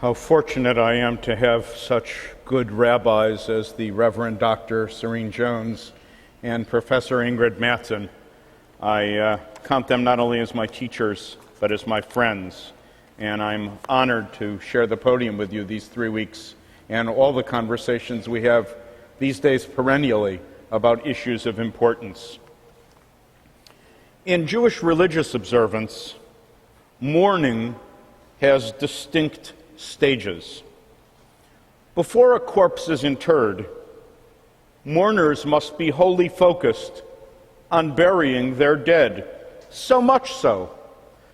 How fortunate I am to have such good rabbis as the Reverend Dr. Serene Jones and Professor Ingrid Mattson. I count them not only as my teachers, but as my friends, and I'm honored to share the podium with you these 3 weeks and all the conversations we have these days perennially about issues of importance. In Jewish religious observance, mourning has distinct stages. Before a corpse is interred, mourners must be wholly focused on burying their dead, so much so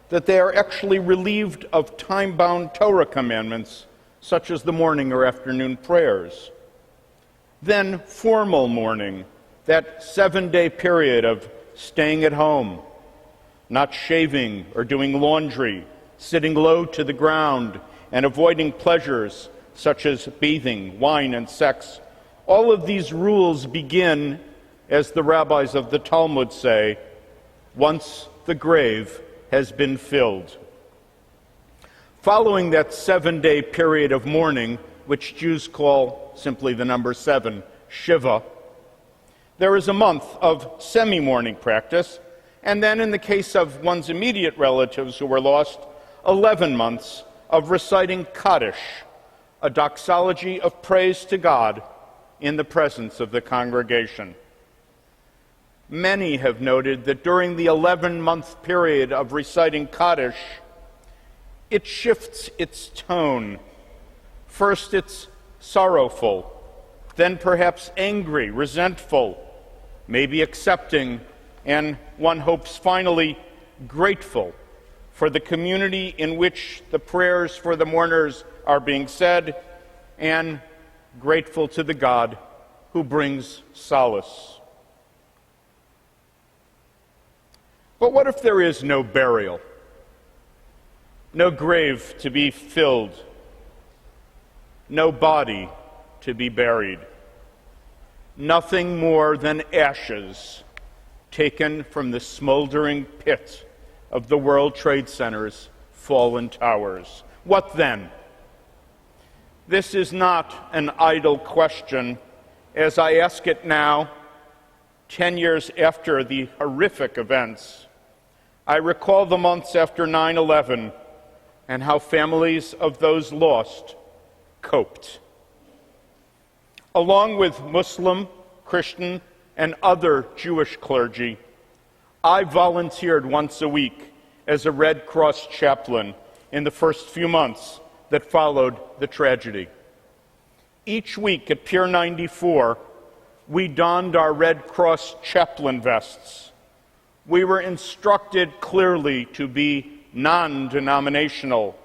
that they are actually relieved of time-bound Torah commandments, such as the morning or afternoon prayers. Then formal mourning, that 7-day period of staying at home, not shaving or doing laundry, sitting low to the ground, and avoiding pleasures such as bathing, wine, and sex. All of these rules begin, as the rabbis of the Talmud say, once the grave has been filled. Following that 7-day period of mourning, which Jews call simply the number 7, Shiva, there is a month of semi-mourning practice, and then in the case of one's immediate relatives who were lost, 11 months of reciting Kaddish, a doxology of praise to God in the presence of the congregation. Many have noted that during the 11-month period of reciting Kaddish, it shifts its tone. First it's sorrowful, then perhaps angry, resentful, maybe accepting, and one hopes finally grateful for the community in which the prayers for the mourners are being said, and grateful to the God who brings solace. But what if there is no burial, no grave to be filled, no body to be buried, nothing more than ashes taken from the smoldering pit of the World Trade Center's fallen towers? What then? This is not an idle question, as I ask it now, 10 years after the horrific events. I recall the months after 9/11 and how families of those lost coped. Along with Muslim, Christian, and other Jewish clergy, I volunteered once a week as a Red Cross chaplain in the first few months that followed the tragedy. Each week at Pier 94, we donned our Red Cross chaplain vests. We were instructed clearly to be non-denominational.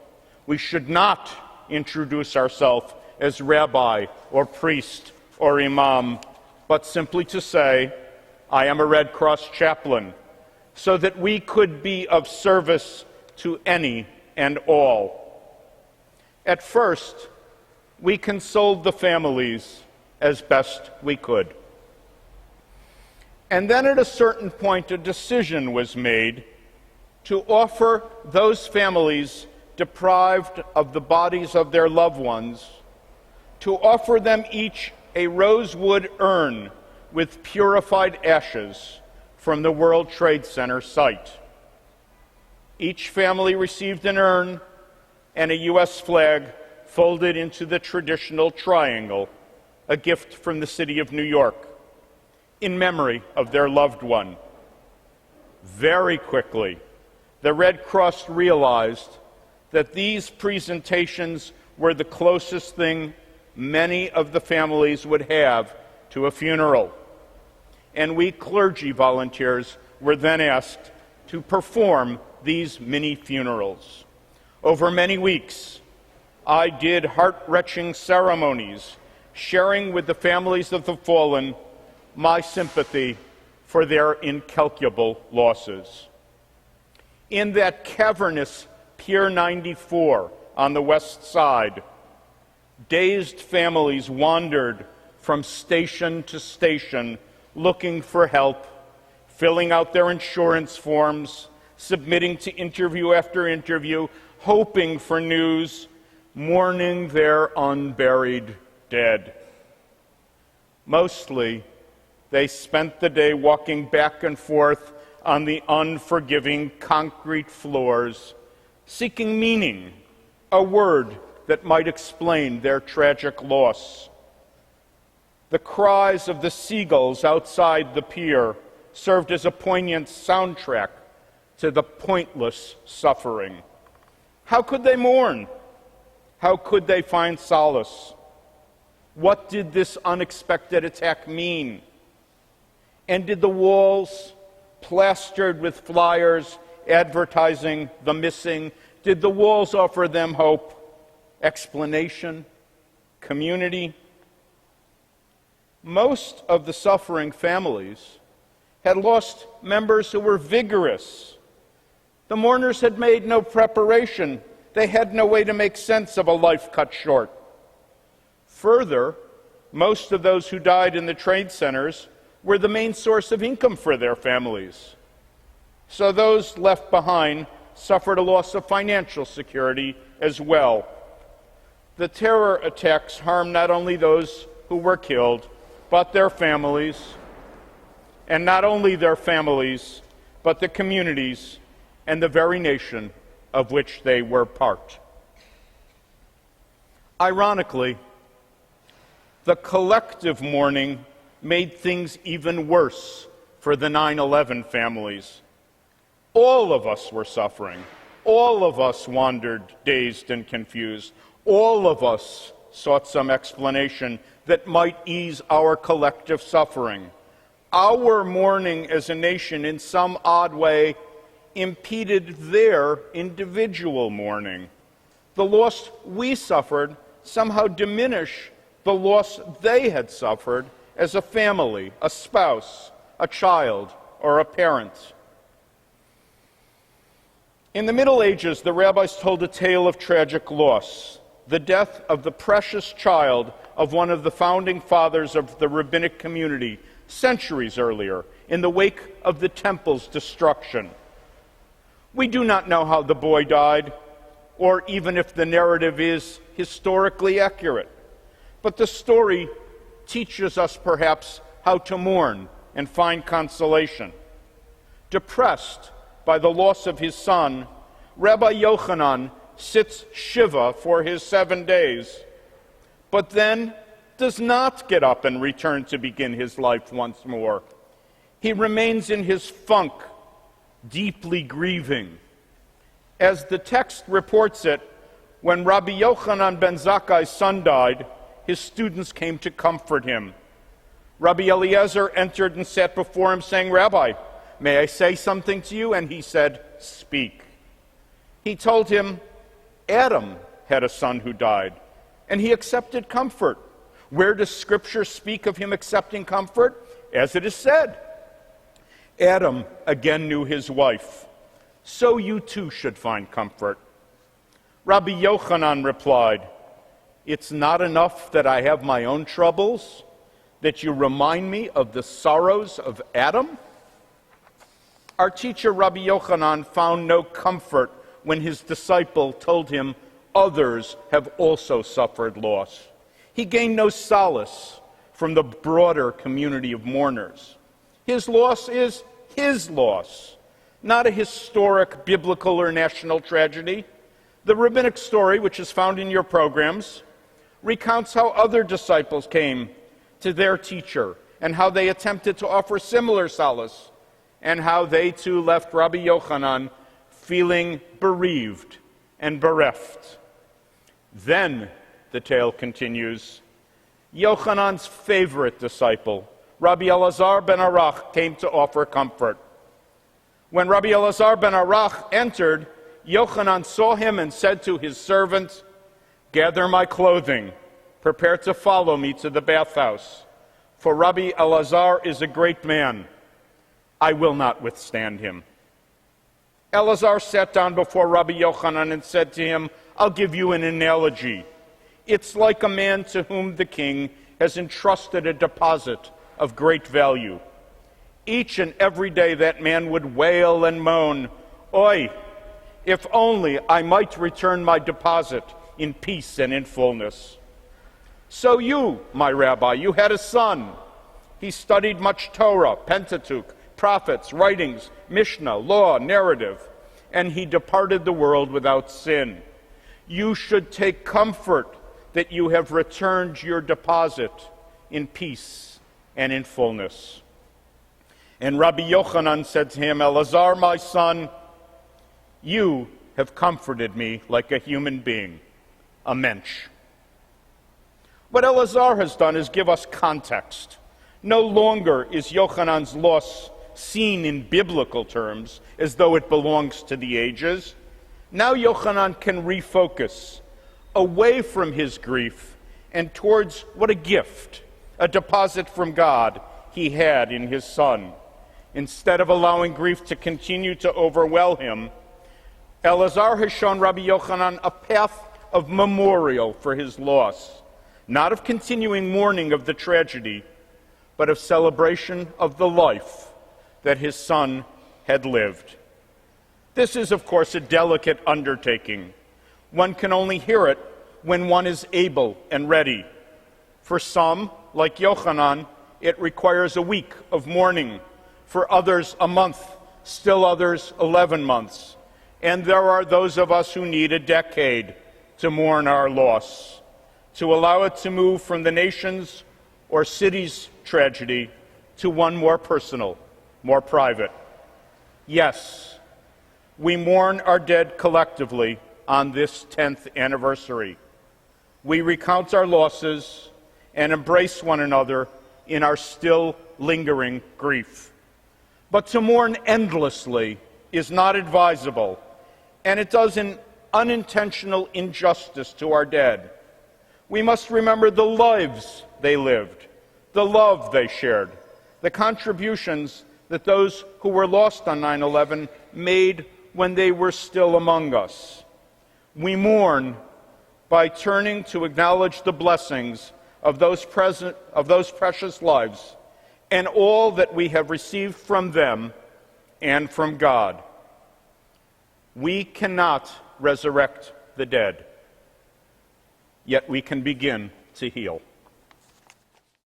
We should not introduce ourselves as rabbi or priest or imam, but simply to say, I am a Red Cross chaplain, so that we could be of service to any and all. At first, we consoled the families as best we could. And then at a certain point, a decision was made to offer those families deprived of the bodies of their loved ones, to offer them each a rosewood urn with purified ashes from the World Trade Center site. Each family received an urn and a U.S. flag folded into the traditional triangle, a gift from the city of New York, in memory of their loved one. Very quickly, the Red Cross realized that these presentations were the closest thing many of the families would have to a funeral. And we clergy volunteers were then asked to perform these mini funerals. Over many weeks, I did heart-wrenching ceremonies, sharing with the families of the fallen my sympathy for their incalculable losses. In that cavernous Pier 94 on the west side, dazed families wandered from station to station looking for help, filling out their insurance forms, submitting to interview after interview, hoping for news, mourning their unburied dead. Mostly, they spent the day walking back and forth on the unforgiving concrete floors, seeking meaning, a word that might explain their tragic loss. The cries of the seagulls outside the pier served as a poignant soundtrack to the pointless suffering. How could they mourn? How could they find solace? What did this unexpected attack mean? And did the walls, plastered with flyers advertising the missing, did the walls offer them hope, explanation, community? Most of the suffering families had lost members who were vigorous. The mourners had made no preparation. They had no way to make sense of a life cut short. Further, most of those who died in the trade centers were the main source of income for their families. So those left behind suffered a loss of financial security as well. The terror attacks harmed not only those who were killed, but their families, and not only their families, but the communities and the very nation of which they were part. Ironically, the collective mourning made things even worse for the 9/11 families. All of us were suffering. All of us wandered dazed and confused. All of us sought some explanation that might ease our collective suffering. Our mourning as a nation, in some odd way, impeded their individual mourning. The loss we suffered somehow diminished the loss they had suffered as a family, a spouse, a child, or a parent. In the Middle Ages, the rabbis told a tale of tragic loss, the death of the precious child of one of the founding fathers of the rabbinic community centuries earlier, in the wake of the temple's destruction. We do not know how the boy died, or even if the narrative is historically accurate. But the story teaches us perhaps how to mourn and find consolation. Depressed by the loss of his son, Rabbi Yochanan sits Shiva for his 7 days, but then does not get up and return to begin his life once more. He remains in his funk, deeply grieving. As the text reports it, when Rabbi Yochanan ben Zakkai's son died, his students came to comfort him. Rabbi Eliezer entered and sat before him, saying, "Rabbi, may I say something to you?" And he said, "Speak." He told him, Adam had a son who died, and he accepted comfort. Where does Scripture speak of him accepting comfort? As it is said, Adam again knew his wife. So you too should find comfort. Rabbi Yochanan replied, "It's not enough that I have my own troubles, that you remind me of the sorrows of Adam?" Our teacher, Rabbi Yochanan, found no comfort when his disciple told him others have also suffered loss. He gained no solace from the broader community of mourners. His loss is his loss, not a historic, biblical, or national tragedy. The rabbinic story, which is found in your programs, recounts how other disciples came to their teacher and how they attempted to offer similar solace, and how they too left Rabbi Yochanan feeling bereaved and bereft. Then, the tale continues, Yochanan's favorite disciple, Rabbi Elazar ben Arach, came to offer comfort. When Rabbi Elazar ben Arach entered, Yochanan saw him and said to his servant, "Gather my clothing, prepare to follow me to the bathhouse, for Rabbi Elazar is a great man. I will not withstand him." Elazar sat down before Rabbi Yochanan and said to him, "I'll give you an analogy. It's like a man to whom the king has entrusted a deposit of great value. Each and every day that man would wail and moan, 'Oi, if only I might return my deposit. in peace and in fullness. So you, my Rabbi, you had a son. He studied much Torah, Pentateuch, prophets, writings, Mishnah, law, narrative, and he departed the world without sin. You should take comfort that you have returned your deposit in peace and in fullness. And Rabbi Yochanan said to him, Elazar, my son, you have comforted me like a human being, a mensch. What Elazar has done is give us context. No longer is Yochanan's loss seen in biblical terms as though it belongs to the ages. Now Yochanan can refocus away from his grief and towards what a gift, a deposit from God he had in his son. Instead of allowing grief to continue to overwhelm him, Elazar has shown Rabbi Yochanan a path of memorial for his loss, not of continuing mourning of the tragedy, but of celebration of the life that his son had lived. This is, of course, a delicate undertaking. One can only hear it when one is able and ready. For some, like Yochanan, it requires a week of mourning. For others, a month. Still others, 11 months. And there are those of us who need a decade to mourn our loss, to allow it to move from the nation's or city's tragedy to one more personal, more private. Yes, we mourn our dead collectively on this 10th anniversary. We recount our losses and embrace one another in our still lingering grief. But to mourn endlessly is not advisable, and it does an unintentional injustice to our dead. We must remember the lives they lived, the love they shared, the contributions that those who were lost on 9/11 made when they were still among us. We mourn by turning to acknowledge the blessings of those precious lives and all that we have received from them and from God. We cannot resurrect the dead, yet we can begin to heal.